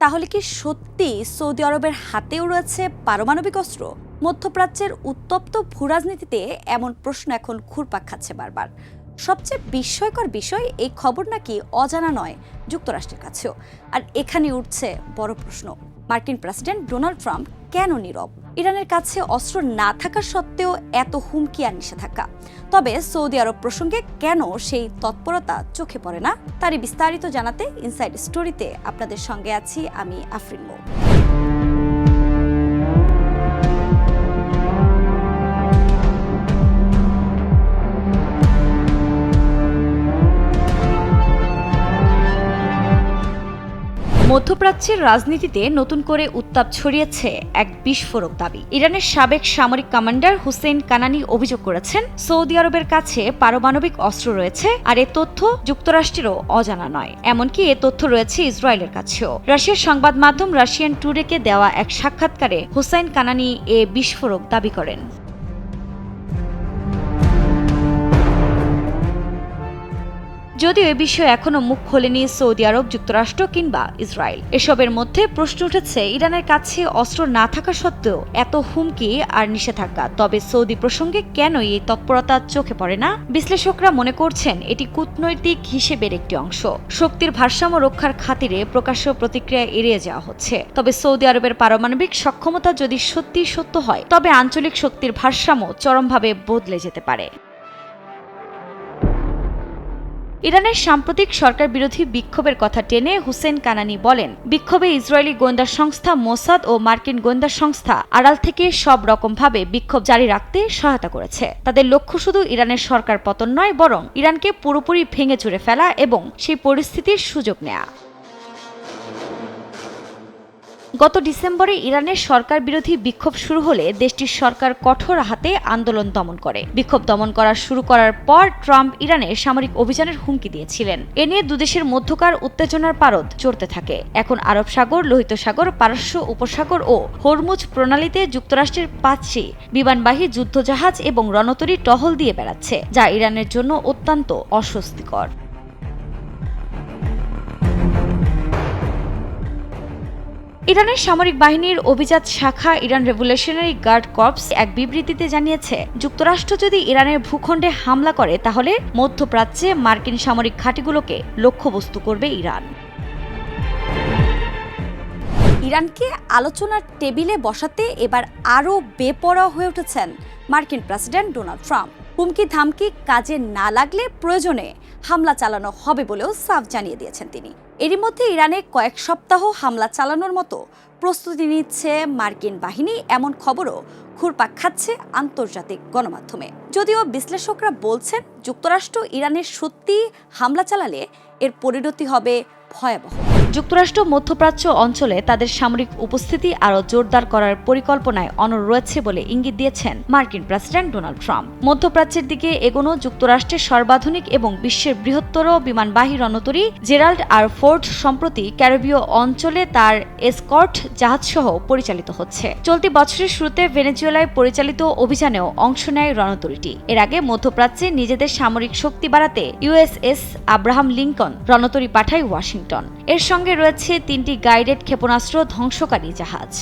তাহলে কি সত্যি সৌদি আরবের হাতেও রয়েছে পারমাণবিক অস্ত্র? মধ্যপ্রাচ্যের উত্তপ্ত ভূরাজনীতিতে এমন প্রশ্ন এখন ঘুরপাক খাচ্ছে বারবার। সবচেয়ে বিস্ময়কর বিষয়, এই খবর নাকি অজানা নয় যুক্তরাষ্ট্রের কাছেও। আর এখানে উঠছে বড় প্রশ্ন, মার্কিন প্রেসিডেন্ট ডোনাল্ড ট্রাম্প কেন নীরব? ইরানের কাছে অস্ত্র না থাকা সত্ত্বেও এত হুমকি আর নিষেধাজ্ঞা, তবে সৌদি আরব প্রসঙ্গে কেন সেই তৎপরতা চোখে পড়ে না? তারই বিস্তারিত জানাতে ইনসাইড স্টোরিতে আপনাদের সঙ্গে আছি আমি আফরিন মৌ। মধ্যপ্রাচ্যের রাজনীতিতে নতুন করে উত্তাপ ছড়িয়েছে এক বিস্ফোরক দাবি। ইরানের সাবেক সামরিক কমান্ডার হুসেইন কানানি অভিযোগ করেছেন, সৌদি আরবের কাছে পারমাণবিক অস্ত্র রয়েছে, আর এ তথ্য যুক্তরাষ্ট্রেরও অজানা নয়। এমনকি এ তথ্য রয়েছে ইসরায়েলের কাছেও। রাশিয়ার সংবাদ মাধ্যম রাশিয়ান টুডেকে দেওয়া এক সাক্ষাৎকারে হুসেইন কানানি এ বিস্ফোরক দাবি করেন। যদিও এ বিষয়ে এখনো মুখ খোলেনি সৌদি আরব, যুক্তরাষ্ট্র কিংবা ইসরায়েল। এসবের মধ্যে প্রশ্ন উঠেছে, ইরানের কাছে অস্ত্র না থাকা সত্ত্বেও এত হুমকি আর নিষেধাজ্ঞা, তবে সৌদি প্রসঙ্গে কেন এই তৎপরতা চোখে পড়ে না? বিশ্লেষকরা মনে করছেন এটি কূটনৈতিক হিসেবের একটি অংশ। শক্তির ভারসাম্য রক্ষার খাতিরে প্রকাশ্য প্রতিক্রিয়া এড়িয়ে যাওয়া হচ্ছে। তবে সৌদি আরবের পারমাণবিক সক্ষমতা যদি সত্যি সত্য হয়, তবে আঞ্চলিক শক্তির ভারসাম্য চরমভাবে বদলে যেতে পারে। ইরানের সাম্প্রতিক সরকার বিরোধী বিক্ষোভের কথা টেনে হুসেইন কানানি বলেন, বিক্ষোভে ইসরায়েলি গোয়েন্দা সংস্থা মোসাদ ও মার্কিন গোয়েন্দা সংস্থা আড়াল থেকে সব রকমভাবে বিক্ষোভ জারি রাখতে সহায়তা করেছে। তাদের লক্ষ্য শুধু ইরানের সরকার পতন নয়, বরং ইরানকে পুরোপুরি ভেঙে চুরে ফেলা এবং সেই পরিস্থিতির সুযোগ নেয়া। গত ডিসেম্বরে ইরানের সরকার বিরোধী বিক্ষোভ শুরু হলে দেশটির সরকার কঠোর হাতে আন্দোলন দমন করে। বিক্ষোভ দমন করা শুরু করার পর ট্রাম্প ইরানে সামরিক অভিযানের হুমকি দিয়েছিলেন। এ নিয়ে দুদেশের মধ্যকার উত্তেজনার পারদ চড়তে থাকে। এখন আরব সাগর, লোহিত সাগর, পারস্য উপসাগর ও হরমুজ প্রণালীতে যুক্তরাষ্ট্রের 5টি বিমানবাহী যুদ্ধজাহাজ এবং রণতরী টহল দিয়ে বেড়াচ্ছে, যা ইরানের জন্য অত্যন্ত অস্বস্তিকর। ইরানের সামরিক বাহিনীর অভিজাত শাখা ইরান রেভলিউশনারি গার্ড কর্পস এক বিবৃতিতে জানিয়েছে, যুক্তরাষ্ট্র যদি ইরানের ভূখণ্ডে হামলা করে, তাহলে মধ্যপ্রাচ্যে মার্কিন সামরিক ঘাঁটিগুলোকে লক্ষ্যবস্তু করবে ইরান। ইরানকে আলোচনার টেবিলে বসাতে এবার আরও বেপরোয়া হয়ে উঠেছেন মার্কিন প্রেসিডেন্ট ডোনাল্ড ট্রাম্প। হুমকি ধামকি কাজে না লাগলে প্রয়োজনে হামলা চালানো হবে বলেও সাফ জানিয়ে দিয়েছেন তিনি। এরই মধ্যে ইরানে কয়েক সপ্তাহ হামলা চালানোর মতো প্রস্তুতি নিচ্ছে মার্কিন বাহিনী, এমন খবরও ঘুরপাক খাচ্ছে আন্তর্জাতিক গণমাধ্যমে। যদিও বিশ্লেষকরা বলছেন, যুক্তরাষ্ট্র ইরানে সত্যি হামলা চালালে এর পরিণতি হবে ভয়াবহ। যুক্তরাষ্ট্র মধ্যপ্রাচ্য অঞ্চলে তাদের সামরিক উপস্থিতি আরও জোরদার করার পরিকল্পনায় অনড় রয়েছে বলে ইঙ্গিত দিয়েছেন মার্কিন প্রেসিডেন্ট ডোনাল্ড ট্রাম্প। মধ্যপ্রাচ্যের দিকে এগোনো যুক্তরাষ্ট্রের সর্বাধুনিক এবং বিশ্বের বৃহত্তর বিমানবাহী রণতরী জেরাল্ড আর ফোর্ড সম্প্রতি ক্যারিবীয় অঞ্চলে তার এসকর্ট জাহাজসহ পরিচালিত হচ্ছে। চলতি বছরের শুরুতে ভেনেজুয়েলায় পরিচালিত অভিযানেও অংশ নেয় রণতরীটি। এর আগে মধ্যপ্রাচ্যে নিজেদের সামরিক শক্তি বাড়াতে ইউএসএস আব্রাহাম লিঙ্কন রণতরী পাঠায় ওয়াশিংটন। এর সঙ্গে রয়েছে 3টি গাইডেড ক্ষেপণাস্ত্র ধ্বংসকারী জাহাজ।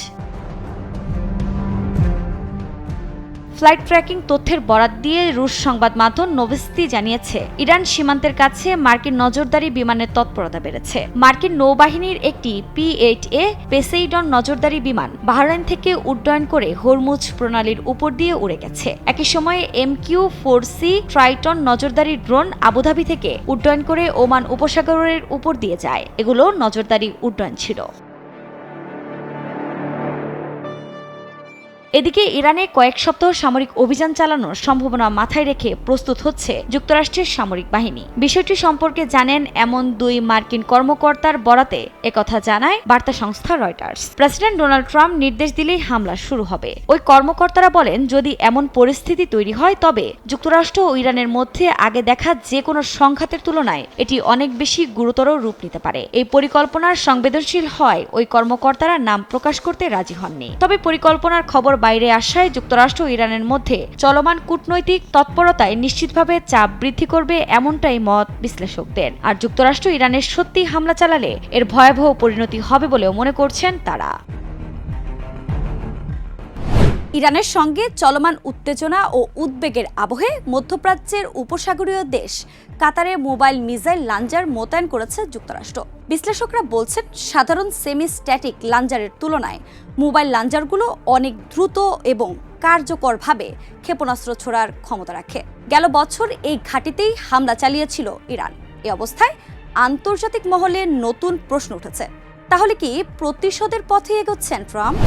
ফ্লাইট ট্র্যাকিং তথ্যের বরাত দিয়ে রুশ সংবাদ মাধ্যম নোভেস্তি জানিয়েছে, ইরান সীমান্তের কাছে মার্কিন নজরদারি বিমানের তৎপরতা বেড়েছে। মার্কিন নৌবাহিনীর একটি P-8A পেসেইডন নজরদারি বিমান বাহরাইন থেকে উড্ডয়ন করে হরমুজ প্রণালীর উপর দিয়ে উড়ে গেছে। একই সময়ে MQ-4C ট্রাইটন নজরদারি ড্রোন আবুধাবি থেকে উড্ডয়ন করে ওমান উপসাগরের উপর দিয়ে যায়। এগুলো নজরদারি উড্ডয়ন ছিল। এদিকে ইরানে কয়েক সপ্তাহ সামরিক অভিযান চালানোর সম্ভাবনা মাথায় রেখে প্রস্তুত হচ্ছে যুক্তরাষ্ট্রের সামরিক বাহিনী। বিষয়টি সম্পর্কে জানেন এমন 2 মার্কিন কর্মকর্তার বরাতে একথা জানায় বার্তা সংস্থা রয়টার্স। প্রেসিডেন্ট ডোনাল্ড ট্রাম্প নির্দেশ দিলেই হামলা শুরু হবে। ওই কর্মকর্তারা বলেন, যদি এমন পরিস্থিতি তৈরি হয়, তবে যুক্তরাষ্ট্র ও ইরানের মধ্যে আগে দেখা যে কোনো সংঘাতের তুলনায় এটি অনেক বেশি গুরুতর রূপ নিতে পারে। এই পরিকল্পনার সংবেদনশীল হয় ওই কর্মকর্তারা নাম প্রকাশ করতে রাজি হননি। তবে পরিকল্পনার খবর বাইরে আসায় যুক্তরাষ্ট্র ও ইরানের মধ্যে চলমান কূটনৈতিক তৎপরতায় নিশ্চিতভাবে চাপ বৃদ্ধি করবে এমনটাই মত বিশ্লেষকদের। আর যুক্তরাষ্ট্র ইরানের সত্যি হামলা চালালে এর ভয়াবহ পরিণতি হবে বলেও মনে করছেন তারা। ইরানের সঙ্গে চলমান উত্তেজনা ও উদ্বেগের আবহে মধ্যপ্রাচ্যের উপসাগরীয় দেশ কাতারে মোবাইল মিসাইল লঞ্চার মোতায়েন করেছে যুক্তরাষ্ট্র। বিশ্লেষকরা বলছেন, সাধারণ সেমি স্ট্যাটিক লঞ্চারের তুলনায় মোবাইল লঞ্চারগুলো অনেক দ্রুত এবং কার্যকরভাবে ক্ষেপণাস্ত্র ছোড়ার ক্ষমতা রাখে। গেল বছর এই ঘাঁটিতেই হামলা চালিয়েছিল ইরান। এ অবস্থায় আন্তর্জাতিক মহলে নতুন প্রশ্ন উঠেছে, তাহলে কি প্রতিশোধের পথে এগোচ্ছেন ট্রাম্প?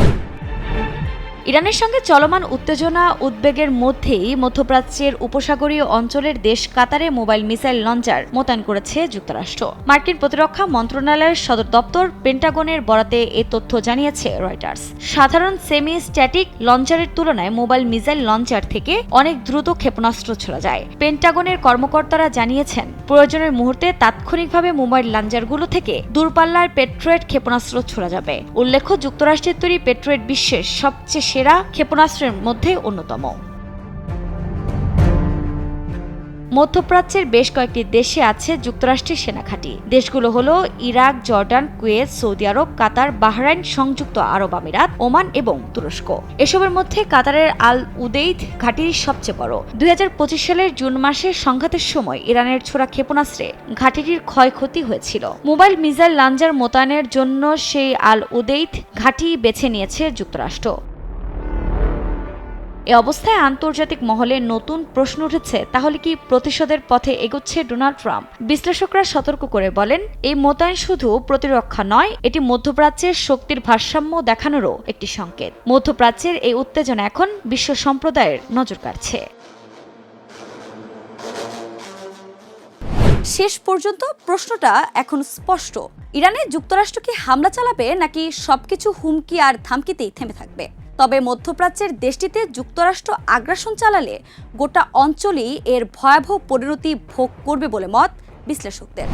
ইরানের সঙ্গে চলমান উত্তেজনা উদ্বেগের মধ্যেই মধ্যপ্রাচ্যের উপসাগরীয় অঞ্চলের দেশ কাতারে মোবাইল মিসাইল লঞ্চার মোতায়েন করেছে যুক্তরাষ্ট্র। মার্কিন প্রতিরক্ষা মন্ত্রণালয়ের সদর দপ্তর পেন্টাগনের বরাতে এ তথ্য জানিয়েছে রয়টার্স। সাধারণ সেমি স্ট্যাটিক লঞ্চারের তুলনায় মোবাইল মিসাইল লঞ্চার থেকে অনেক দ্রুত ক্ষেপণাস্ত্র ছোড়া যায়। পেন্টাগনের কর্মকর্তারা জানিয়েছেন, প্রয়োজনের মুহূর্তে তাৎক্ষণিকভাবে মোবাইল লঞ্চারগুলো থেকে দূরপাল্লার পেট্রয়েট ক্ষেপণাস্ত্র ছোড়া যাবে। উল্লেখ্য, যুক্তরাষ্ট্রের তৈরি পেট্রয়েট বিশ্বের সবচেয়ে সেরা ক্ষেপণাস্ত্রের মধ্যে অন্যতম। মধ্যপ্রাচ্যের বেশ কয়েকটি দেশে আছে যুক্তরাষ্ট্রের সেনাঘাঁটি। দেশগুলো হলো ইরাক, জর্ডান, কুয়েত, সৌদি আরব, কাতার, বাহরাইন, সংযুক্ত আরব আমিরাত, ওমান এবং তুরস্ক। এসবের মধ্যে কাতারের আল উদেইদ ঘাঁটি সবচেয়ে বড়। 2025 সালের জুন মাসে সংঘাতের সময় ইরানের ছোড়া ক্ষেপণাস্ত্রে ঘাঁটিটির ক্ষয়ক্ষতি হয়েছিল। মোবাইল মিসাইল লঞ্চার মোতায়েনের জন্য সেই আল উদেইদ ঘাঁটি বেছে নিয়েছে যুক্তরাষ্ট্র। এ অবস্থায় আন্তর্জাতিক মহলে নতুন প্রশ্ন উঠেছে, তাহলে কি প্রতিশোধের পথে এগোচ্ছে ডোনাল্ড ট্রাম্প? বিশ্লেষকরা সতর্ক করে বলেন, এই মোতায়েন শুধু প্রতিরক্ষা নয়, এটি মধ্যপ্রাচ্যের শক্তির ভারসাম্য দেখানোরও একটি সংকেত। মধ্যপ্রাচ্যের এই উত্তেজনা এখন বিশ্ব সম্প্রদায়ের নজর কাড়ছে। শেষ পর্যন্ত প্রশ্নটা এখন স্পষ্ট, ইরানে যুক্তরাষ্ট্র কি হামলা চালাবে নাকি সবকিছু হুমকি আর ধামকিতেই থেমে থাকবে? তবে মধ্যপ্রাচ্যের দেশটিতে যুক্তরাষ্ট্র আগ্রাসন চালালে গোটা অঞ্চলই এর ভয়াবহ পরিণতি ভোগ করবে বলে মত বিশ্লেষকদের।